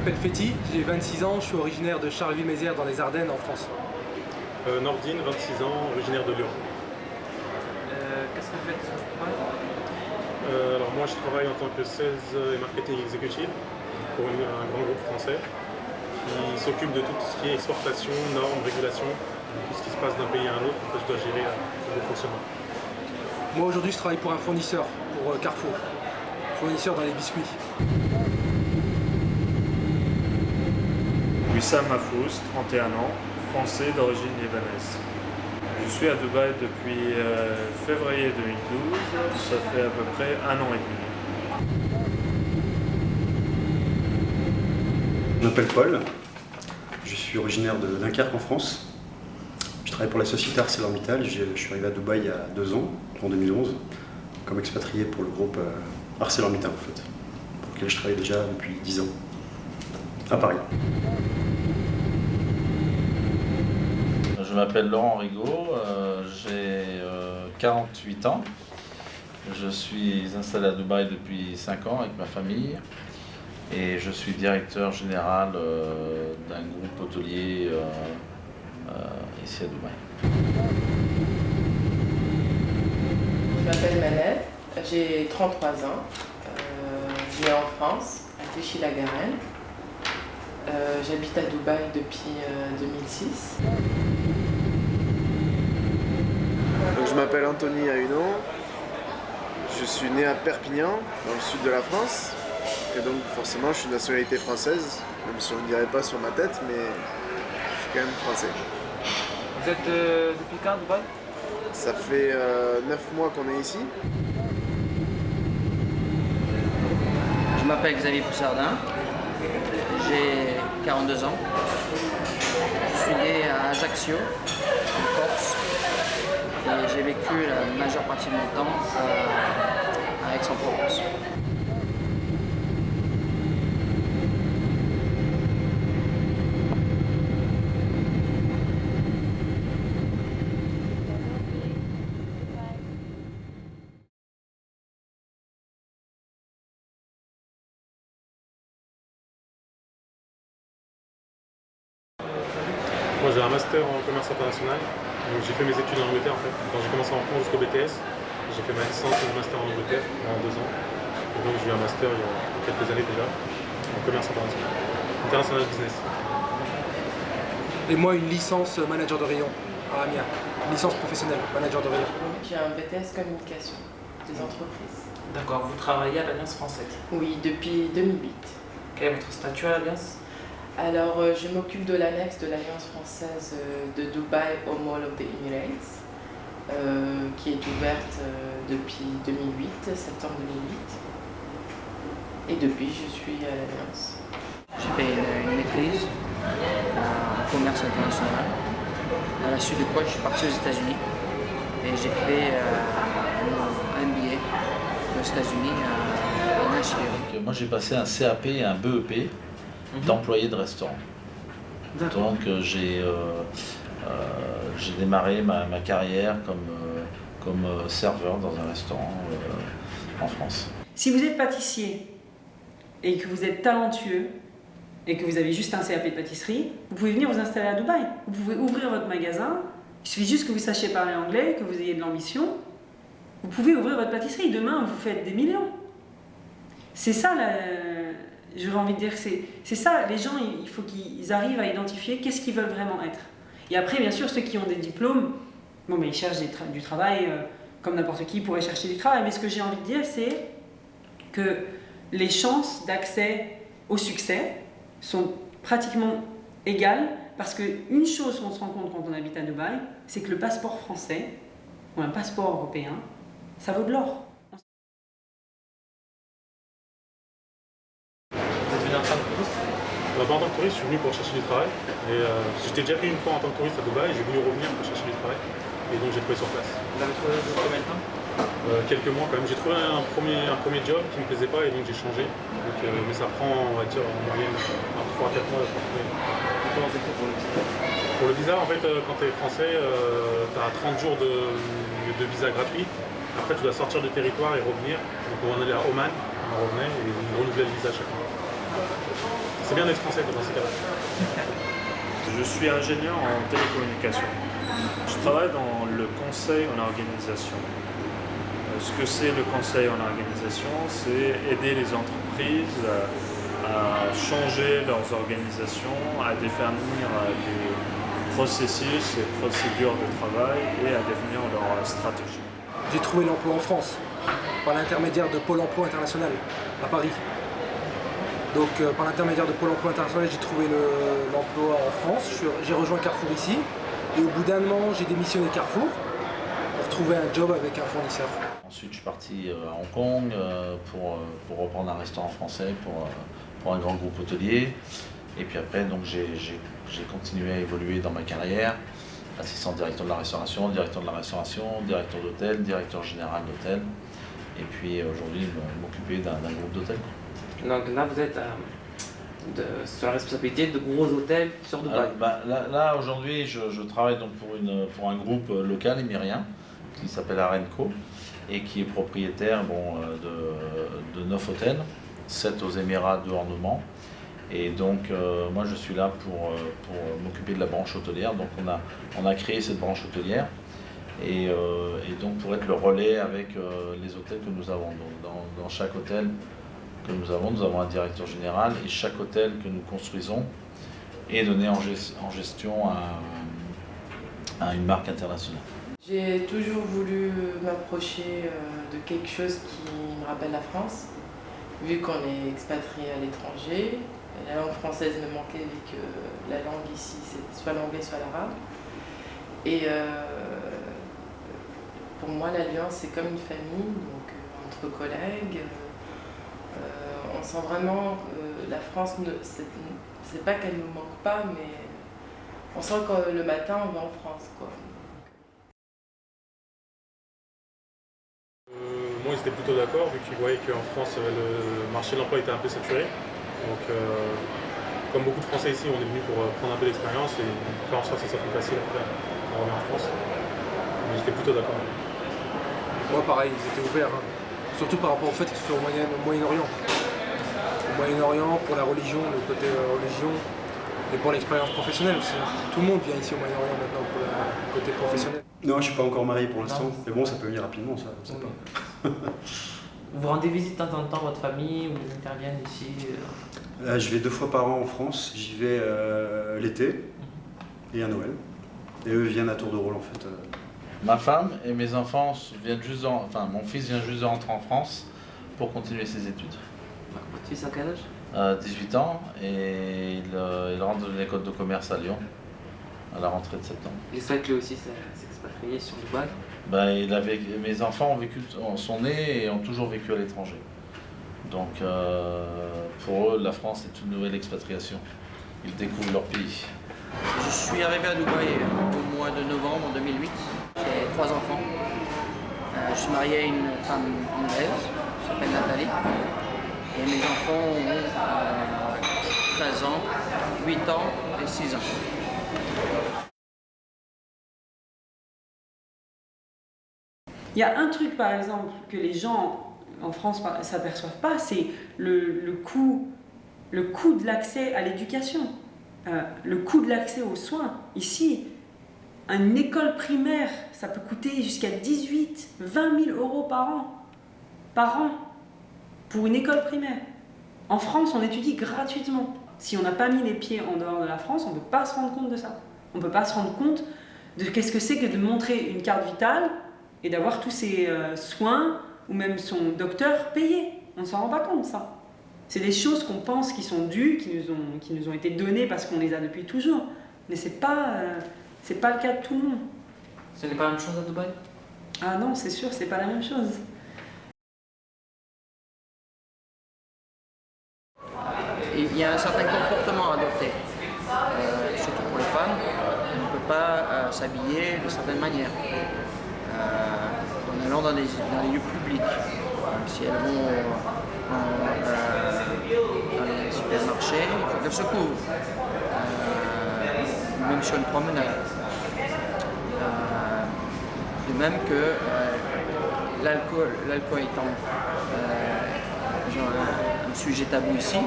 m'appelle Fethi, j'ai 26 ans, je suis originaire de Charleville-Mézières dans les Ardennes en France. Nordine, 26 ans, originaire de Lyon. Qu'est-ce que vous faites sur le Alors moi je travaille en tant que Sales et Marketing Executive pour un grand groupe français qui s'occupe de tout ce qui est exportation, normes, régulation, tout ce qui se passe d'un pays à un autre. En fait, je dois gérer le fonctionnement. Moi aujourd'hui je travaille pour un fournisseur, pour Carrefour, fournisseur dans les biscuits. Wissam Mahfouz, 31 ans, français d'origine libanaise. Je suis à Dubaï depuis février 2012, ça fait à peu près 1 an et demi. Je m'appelle Paul, je suis originaire de Dunkerque en France. Je travaille pour la société ArcelorMittal, je suis arrivé à Dubaï il y a 2 ans, en 2011, comme expatrié pour le groupe ArcelorMittal en fait, pour lequel je travaille déjà depuis 10 ans, à Paris. Je m'appelle Laurent Rigaud, j'ai 48 ans. Je suis installé à Dubaï depuis 5 ans avec ma famille et je suis directeur général d'un groupe hôtelier ici à Dubaï. Je m'appelle Manette, j'ai 33 ans, je vis en France, à Clichy-la-Garenne. J'habite à Dubaï depuis 2006. Donc, je m'appelle Anthony Ahunon, je suis né à Perpignan, dans le sud de la France, et donc forcément je suis de nationalité française, même si on ne dirait pas sur ma tête, mais je suis quand même français. Vous êtes depuis quand à Dubaï? Ça fait 9 mois qu'on est ici. Je m'appelle Xavier Poussardin, j'ai 42 ans, je suis né à Ajaccio, en Corse, et j'ai vécu la majeure partie de mon temps à Aix-en-Provence. Moi j'ai un master en commerce international, donc j'ai fait mes études en Angleterre en fait. Quand j'ai commencé en France jusqu'au BTS, j'ai fait ma licence et mon master en Angleterre en 2 ans. Et donc j'ai eu un master il y a quelques années déjà en commerce international, international business. Et moi une licence manager de rayon à Amiens, une licence professionnelle, manager de rayon. J'ai un BTS communication des entreprises. D'accord, vous travaillez à l'Alliance française. Oui, depuis 2008. Quel est votre statut à l'Alliance? Alors, je m'occupe de l'annexe de l'Alliance française de Dubai au Mall of the Emirates, qui est ouverte depuis 2008, septembre 2008. Et depuis, je suis à l'Alliance. J'ai fait une maîtrise en commerce international, à la suite de quoi je suis parti aux États-Unis et j'ai fait mon MBA aux États-Unis à Nashville. Moi j'ai passé un CAP et un BEP d'employé de restaurant. Donc j'ai démarré ma carrière comme serveur dans un restaurant en France. Si vous êtes pâtissier et que vous êtes talentueux et que vous avez juste un CAP de pâtisserie, vous pouvez venir vous installer à Dubaï. Vous pouvez ouvrir votre magasin, il suffit juste que vous sachiez parler anglais, que vous ayez de l'ambition. Vous pouvez ouvrir votre pâtisserie, demain vous faites des millions. C'est ça, j'aurais envie de dire, c'est ça, les gens, il faut qu'ils arrivent à identifier qu'est-ce qu'ils veulent vraiment être. Et après, bien sûr, ceux qui ont des diplômes, bon, mais ils cherchent du travail, comme n'importe qui pourrait chercher du travail, mais ce que j'ai envie de dire, c'est que les chances d'accès au succès sont pratiquement égales, parce qu'une chose qu'on se rend compte quand on habite à Dubaï, c'est que le passeport français, ou un passeport européen, ça vaut de l'or. En tant que touriste, je suis venu pour chercher du travail. J'étais déjà venu une fois en tant que touriste à Dubaï et j'ai voulu revenir pour chercher du travail. Et donc j'ai trouvé sur place. Vous avez trouvé combien de temps? Quelques mois quand même. J'ai trouvé un premier job qui ne me plaisait pas et donc j'ai changé. Donc, mais ça prend, on va dire, en moyenne 3-4 mois pour trouver. Comment c'est fait pour le visa? Pour le visa, en fait, quand tu es français, tu as 30 jours de visa gratuit. Après, tu dois sortir du territoire et revenir. Donc on allait à Oman, on revenait et on renouvelait le visa chaque mois. C'est bien d'être français dans ces cas-là. Je suis ingénieur en télécommunication. Je travaille dans le conseil en organisation. Ce que c'est le conseil en organisation, c'est aider les entreprises à changer leurs organisations, à définir des processus et procédures de travail et à définir leur stratégie. J'ai trouvé l'emploi en France, par l'intermédiaire de Pôle emploi international, à Paris. Donc par l'intermédiaire de Pôle emploi international, j'ai trouvé l'emploi en France. J'ai rejoint Carrefour ici. Et au bout d'un an, j'ai démissionné Carrefour pour trouver un job avec un fournisseur. Ensuite, je suis parti à Hong Kong pour reprendre un restaurant français pour un grand groupe hôtelier. Et puis après, donc, j'ai continué à évoluer dans ma carrière. Assistant directeur de la restauration, directeur d'hôtel, directeur général d'hôtel. Et puis aujourd'hui, m'occuper d'un groupe d'hôtels. Donc là, vous êtes sur la responsabilité de gros hôtels sur Dubaï. Là aujourd'hui, je travaille donc pour un groupe local émirien qui s'appelle Arenco et qui est propriétaire de 9 hôtels, 7 aux Émirats, 2 en Oman. Et donc moi je suis là pour m'occuper de la branche hôtelière. Donc on a créé cette branche hôtelière et donc pour être le relais avec les hôtels que nous avons. Donc dans chaque hôtel que nous avons un directeur général et chaque hôtel que nous construisons est donné en gestion à une marque internationale. J'ai toujours voulu m'approcher de quelque chose qui me rappelle la France, vu qu'on est expatrié à l'étranger. La langue française me manquait vu que la langue ici c'est soit l'anglais soit l'arabe. Et pour moi l'Alliance c'est comme une famille, donc entre collègues. On sent vraiment que la France, c'est pas qu'elle nous manque pas, mais on sent que le matin on va en France, quoi. Moi, ils étaient plutôt d'accord, vu qu'ils voyaient qu'en France, le marché de l'emploi était un peu saturé. Donc, comme beaucoup de Français ici, on est venu pour prendre un peu d'expérience et faire en sorte que ça soit plus facile après on revient en France. Mais ils étaient plutôt d'accord. Moi, pareil, ils étaient ouverts, hein. Surtout par rapport au fait qu'ils soient au Moyen-Orient. Au Moyen-Orient, pour la religion, le côté religion, et pour l'expérience professionnelle aussi. Tout le monde vient ici au Moyen-Orient maintenant pour le côté professionnel. Non, je suis pas encore marié pour l'instant, mais bon, ça peut venir rapidement, ça. On sait pas. Vous rendez visite de temps en temps à votre famille ou ils interviennent ici Je vais 2 fois par an en France, j'y vais l'été et à Noël. Et eux viennent à tour de rôle en fait. Ma femme et mes enfants mon fils vient juste de rentrer en France pour continuer ses études. Votre fils a quel âge 18 ans et il rentre dans une école de commerce à Lyon à la rentrée de septembre. Il souhaite lui aussi s'expatrier sur Dubaï. Mes enfants sont nés et ont toujours vécu à l'étranger. Donc pour eux, la France est une nouvelle expatriation. Ils découvrent leur pays. Je suis arrivé à Dubaï au mois de novembre 2008. J'ai 3 enfants. Je suis marié à une femme anglaise, qui s'appelle Nathalie. Et mes enfants ont 13 ans, 8 ans et 6 ans. Il y a un truc, par exemple, que les gens en France ne s'aperçoivent pas, c'est le coût de l'accès à l'éducation, le coût de l'accès aux soins. Ici, une école primaire, ça peut coûter jusqu'à 20 000 euros par an, pour une école primaire. En France, on étudie gratuitement. Si on n'a pas mis les pieds en dehors de la France, on ne peut pas se rendre compte de ça. On ne peut pas se rendre compte de qu'est-ce que c'est que de montrer une carte vitale et d'avoir tous ces soins, ou même son docteur payé. On ne s'en rend pas compte, ça. C'est des choses qu'on pense qui sont dues, qui nous ont été données parce qu'on les a depuis toujours. Mais c'est pas le cas de tout le monde. Ce n'est pas la même chose à Dubaï? Ah non, c'est sûr, c'est pas la même chose. Il y a un certain comportement à adopter, surtout pour les femmes. On ne peut pas s'habiller de certaines manières. En allant dans les lieux publics, si elles vont dans les supermarchés, il faut qu'elles se couvrent, même sur une promenade. De même que l'alcool étant un sujet tabou ici, on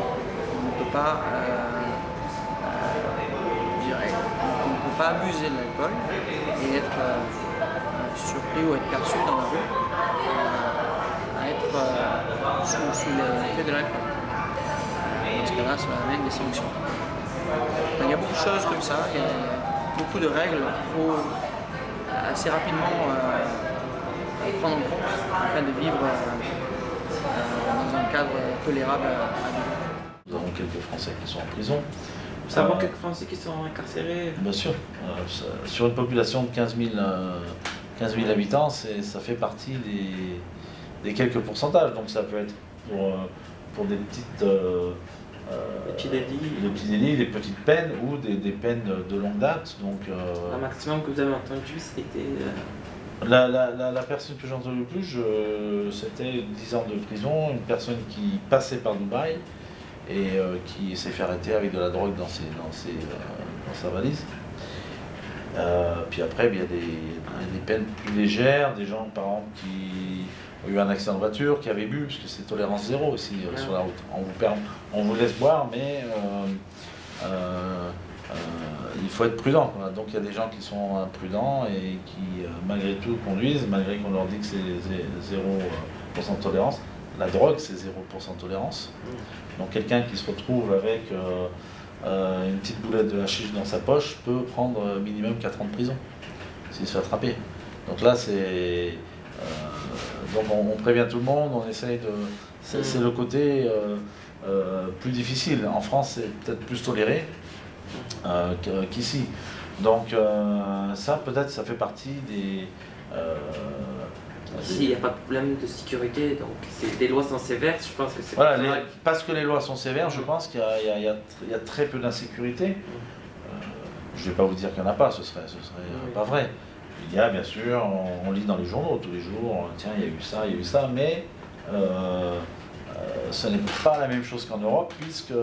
ne peut peut pas, on ne peut pas abuser de l'alcool et être surpris ou être perçu dans la rue à être sous l'effet de l'alcool. Dans ce cas-là, ça amène des sanctions. Donc, il y a beaucoup de choses comme ça, il y a beaucoup de règles qu'il faut assez rapidement prendre en compte afin de vivre dans un cadre tolérable à vivre. Nous avons quelques Français qui sont en prison. Nous savons quelques Français qui sont incarcérés. Bien sûr. Sur une population de 15 000 habitants, ça fait partie des quelques pourcentages. Donc ça peut être pour des petites... des petits délits, des petites peines ou des peines de longue date. Donc, le maximum que vous avez entendu, c'était... La personne que j'ai entendue le plus, c'était 10 ans de prison, une personne qui passait par Dubaï et qui s'est fait arrêter avec de la drogue dans sa valise. Puis après, il y a des peines plus légères, des gens par exemple qui ont eu un accident de voiture, qui avaient bu, parce que c'est tolérance zéro ici sur la route. On vous laisse boire, mais il faut être prudent. Voilà. Donc il y a des gens qui sont imprudents et qui malgré tout conduisent, malgré qu'on leur dit que c'est 0% de tolérance. La drogue, c'est 0% de tolérance. Donc quelqu'un qui se retrouve avec une petite boulette de hashish dans sa poche peut prendre minimum 4 ans de prison s'il se fait attraper. Donc là, donc on prévient tout le monde, on essaye de... C'est le côté plus difficile. En France, c'est peut-être plus toléré qu'ici. Donc ça, peut-être, ça fait partie des... Ici, il n'y a pas de problème de sécurité, donc les lois sont sévères, je pense que c'est... Voilà, parce que les lois sont sévères, je pense qu'il y a très peu d'insécurité. Je ne vais pas vous dire qu'il n'y en a pas, ce serait pas vrai. Il y a, bien sûr, on lit dans les journaux tous les jours, tiens, il y a eu ça, mais ce n'est pas la même chose qu'en Europe, puisque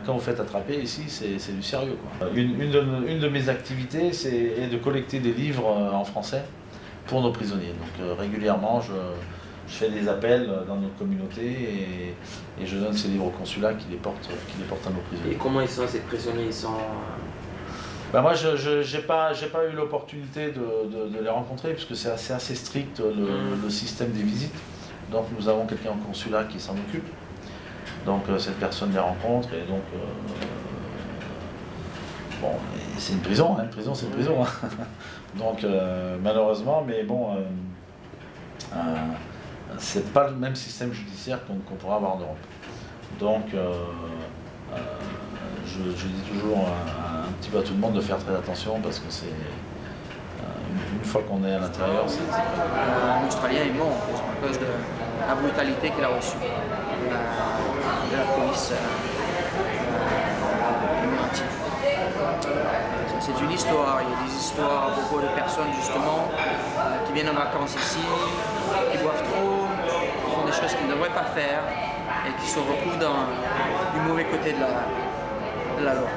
quand vous faites attraper ici, c'est du sérieux, quoi. Une de mes activités est de collecter des livres en français pour nos prisonniers. Donc régulièrement, je fais des appels dans notre communauté et je donne ces livres au consulat qui les portent à nos prisonniers. Et comment ils sont, ces prisonniers? Ils sont... Moi, je n'ai pas eu l'opportunité de les rencontrer, puisque c'est assez strict le système des visites. Donc nous avons quelqu'un au consulat qui s'en occupe. Donc cette personne les rencontre et donc... bon, c'est une prison, hein, une prison c'est une prison. Hein. Donc malheureusement, mais bon, c'est pas le même système judiciaire qu'on pourra avoir en Europe. Donc je dis toujours un petit peu à tout le monde de faire très attention parce que c'est une fois qu'on est à l'intérieur, c'est un Australien est mort à cause de la brutalité qu'il a reçue de la police émiratie. C'est une histoire, il y a des histoires à propos de personnes justement qui viennent en vacances ici, qui boivent trop, qui font des choses qu'ils ne devraient pas faire et qui se retrouvent du mauvais côté de la loi.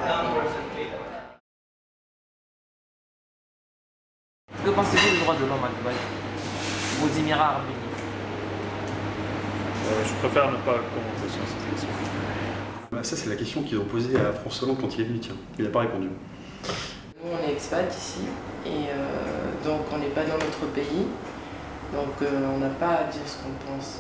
Que pensez-vous des droits de l'homme à Dubaï, aux Émirats arabes unis? Je préfère ne pas commenter sur cette question. Ça, c'est la question qu'ils ont posée à François Hollande quand il est venu, tiens. Il n'a pas répondu. Nous, on est expat ici, et donc on n'est pas dans notre pays, donc on n'a pas à dire ce qu'on pense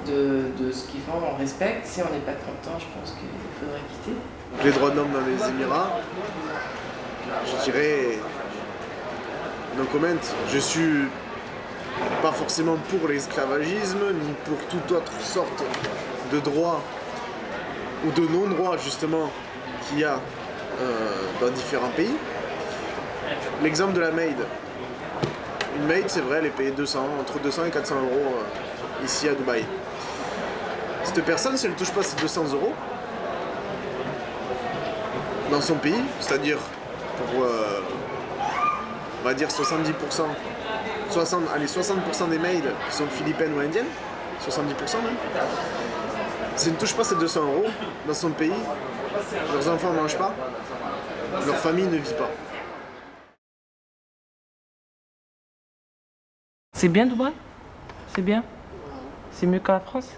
de ce qu'ils font, on respecte. Si on n'est pas content, je pense qu'il faudrait quitter. Les droits de l'homme dans les Émirats, je dirais, no comment. Je suis pas forcément pour l'esclavagisme, ni pour toute autre sorte de droit ou de non-droit justement qu'il y a dans différents pays. L'exemple de la maid. Une maid, c'est vrai, elle est payée entre 200 et 400 euros ici à Dubaï. Cette personne, si elle ne touche pas ces 200 euros dans son pays, c'est-à-dire pour, on va dire 70%, 60% des maids qui sont philippines ou indiennes, 70% même, s'ils ne touchent pas ces 200 euros dans son pays, leurs enfants ne mangent pas, leur famille ne vit pas. C'est bien Dubaï? C'est bien? C'est mieux que la France?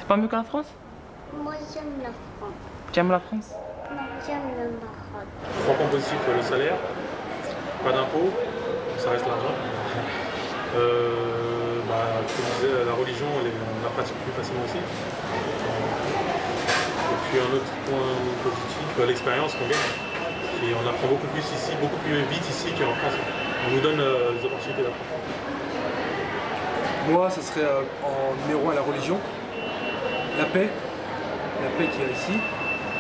pas mieux que la France? Moi j'aime la France. Tu aimes la France? Non, j'aime le Maroc. 3 points positifs, le salaire, pas d'impôts, ça reste l'argent. Comme je disais, la religion, on la pratique plus facilement aussi. Et puis un autre point positif, l'expérience qu'on gagne. Et on apprend beaucoup plus ici, beaucoup plus vite ici qu'en France. On nous donne des opportunités d'apprendre. Moi, ce serait en numéro 1 la religion, la paix qu'il y a ici,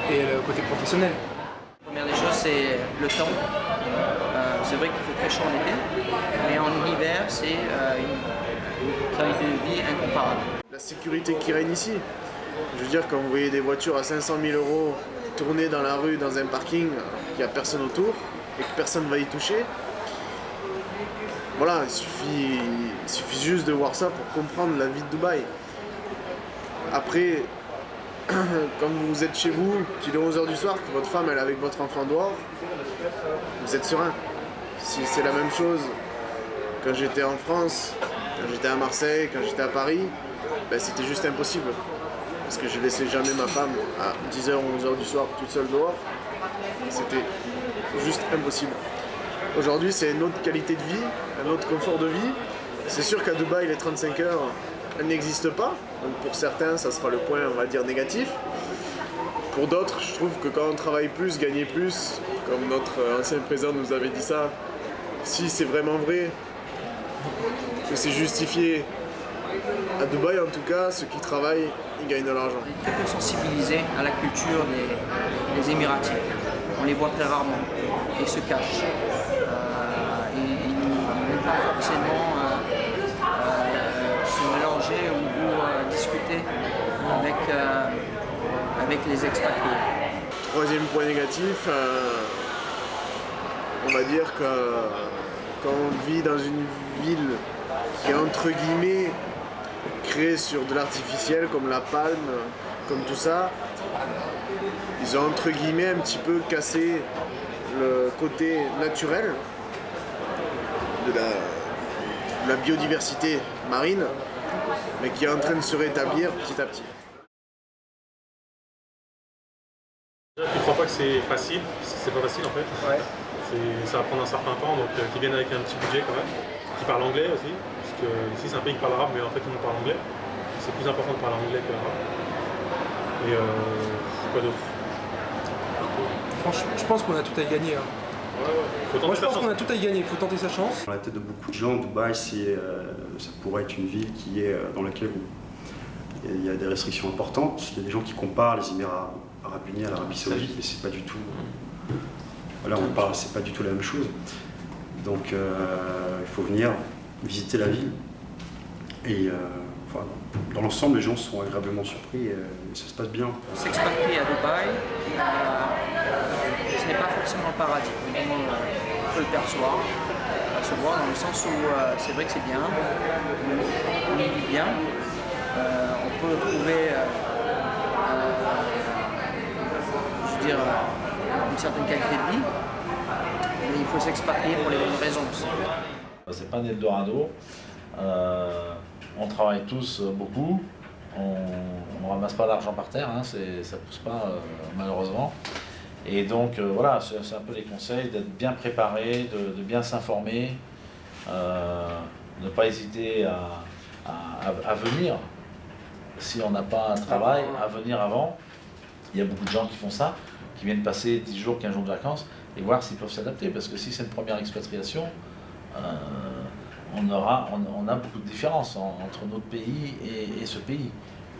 et le côté professionnel. La première des choses, c'est le temps. C'est vrai qu'il fait très chaud en été, mais en hiver, c'est une qualité de vie incomparable. La sécurité qui règne ici. Je veux dire, quand vous voyez des voitures à 500 000 € tourner dans la rue, dans un parking, il n'y a personne autour et que personne ne va y toucher, voilà, il suffit juste de voir ça pour comprendre la vie de Dubaï. Après, quand vous êtes chez vous, qu'il est 11h du soir, que votre femme elle est avec votre enfant dehors, vous êtes serein. Si c'est la même chose quand j'étais en France, quand j'étais à Marseille, quand j'étais à Paris, ben c'était juste impossible. Parce que je laissais jamais ma femme à 10h ou 11h du soir toute seule dehors. C'était juste impossible. Aujourd'hui, c'est une autre qualité de vie, un autre confort de vie. C'est sûr qu'à Dubaï, les 35 heures, elles n'existent pas. Donc pour certains, ça sera le point, on va dire, négatif. Pour d'autres, je trouve que quand on travaille plus, gagner plus, comme notre ancien président nous avait dit ça, si c'est vraiment vrai, que c'est justifié. À Dubaï, en tout cas, ceux qui travaillent, ils gagnent de l'argent. Très peu sensibilisés à la culture des Émiratis. On les voit très rarement et se cachent. Ils n'aiment pas forcément se mélanger ou discuter avec les expatriés. Troisième point négatif, on va dire que quand on vit dans une ville qui est entre guillemets créée sur de l'artificiel comme la palme, comme tout ça, ils ont entre guillemets un petit peu cassé le côté naturel de la biodiversité marine, mais qui est en train de se rétablir petit à petit. Je ne crois pas que c'est facile, c'est pas facile en fait. Ouais. Ça va prendre un certain temps, donc qu'ils viennent avec un petit budget quand même, qui parlent anglais aussi, parce que ici c'est un pays qui parle arabe, mais en fait tout le monde parle anglais. C'est plus important de parler anglais que l'arabe. Et quoi d'autre? Franchement, je pense qu'on a tout à y gagner. Hein. Faut Moi, tenter je sa pense chance. qu'on a tout à y gagner, il faut tenter sa chance. Dans la tête de beaucoup de gens, Dubaï, ça pourrait être une ville qui est dans laquelle il y a des restrictions importantes. Il y a des gens qui comparent les Émirats arabes unis à l'Arabie saoudite, mais c'est pas du tout. Voilà, c'est pas du tout la même chose. Donc, il faut venir visiter la ville. Et dans l'ensemble, les gens sont agréablement surpris et ça se passe bien. S'expatrier à Dubaï, ce n'est pas forcément le paradis, comme on peut le percevoir. Se voir dans le sens où c'est vrai que c'est bien, on y vit bien, on peut trouver une certaine qualité de vie, mais il faut s'expatrier pour les bonnes raisons aussi. C'est pas un Eldorado. On travaille tous beaucoup. On ramasse pas d'argent par terre, hein, ça pousse pas malheureusement. Et donc voilà, c'est un peu les conseils d'être bien préparé, de bien s'informer, ne pas hésiter à venir. Si on n'a pas un travail, à venir avant. Il y a beaucoup de gens qui font ça, qui viennent passer 10 jours, 15 jours de vacances et voir s'ils peuvent s'adapter. Parce que si c'est une première expatriation, on a beaucoup de différences entre notre pays et ce pays.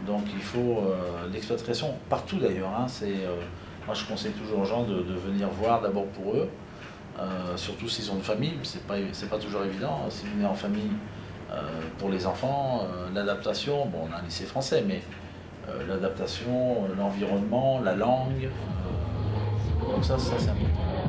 Donc il faut l'expatriation, partout d'ailleurs. Hein, moi je conseille toujours aux gens de venir voir d'abord pour eux, surtout s'ils ont une famille, c'est pas toujours évident. Si vous venez en famille pour les enfants, l'adaptation, bon on a un lycée français, mais l'adaptation, l'environnement, la langue, donc ça c'est important.